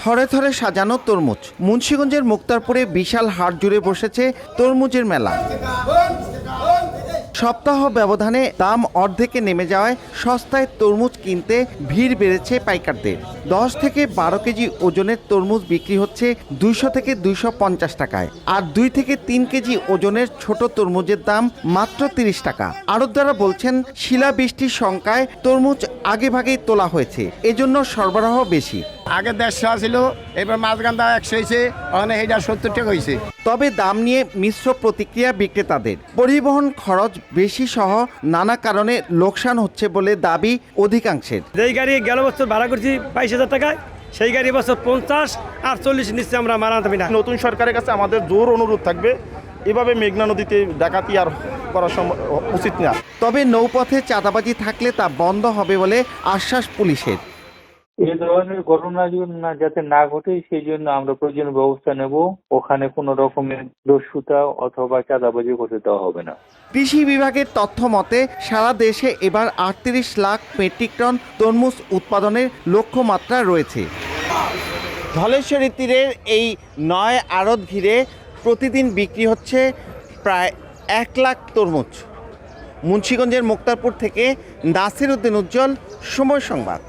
থরে থরে সাজানো তরমুজ। মুন্সিগঞ্জের মুক্তারপুরে বিশাল হাট জুড়ে বসেছে তরমুজের মেলা। সপ্তাহ ব্যবধানে দাম অর্ধেকে নেমে যাওয়ায় সস্তায় তরমুজ কিনতে ভিড় বেড়েছে পাইকারদের। 10 থেকে 12 কেজি ওজনের তরমুজ বিক্রি হচ্ছে 200 থেকে 250 টাকায়, আর 2 থেকে 3 কেজি ওজনের ছোট তরমুজের দাম মাত্র 30 টাকা। আড়তদাররা বলছেন, শিলাবৃষ্টির শঙ্কায় তরমুজ আগেভাগেই তোলা হয়েছে, এজন্য সরবরাহ বেশি। আগে 150 ছিল, এবার মাছগান্দা 100 হয়েছে, ওখানে এইটা 70 টাকা হয়েছে। তবে দাম নিয়ে মিশ্র প্রতিক্রিয়া বিক্রেতাদের। পরিবহন খরচ বেশি সহ নানা কারণে লোকসান হচ্ছে বলে দাবি অধিকাংশের। যেই গাড়ি গেল বছর ভাড়া করছি 22,000 টাকায়, সেই গাড়ি বছর 50 আর 40 নিচ্ছে, আমরা মানাতে পারি না। নতুন সরকারের কাছে আমাদের জোর অনুরোধ থাকবে, এভাবে মেঘনা নদীতে ডাকাতি আর করা উচিত না। তবে নৌপথে চাঁদাবাজি থাকলে তা বন্ধ হবে বলে আশ্বাস পুলিশের। এই ধরনের ঘটনা যাতে না ঘটে সেই জন্য আমরা প্রয়োজনীয় ব্যবস্থা নেব। ওখানে কোনো রকমের দস্যুতা অথবা চাঁদাবাজি করতে দেওয়া হবে না। কৃষি বিভাগের তথ্য মতে সারা দেশে এবার 38 লাখ মেট্রিক টন তরমুজ উৎপাদনের লক্ষ্যমাত্রা রয়েছে। ধলেশ্বরী তীরের এই 9 আড়ত ঘিরে প্রতিদিন বিক্রি হচ্ছে প্রায় 1 লাখ তরমুজ। মুন্সিগঞ্জের মুক্তারপুর থেকে নাসির উদ্দিন উজ্জ্বল, সময় সংবাদ।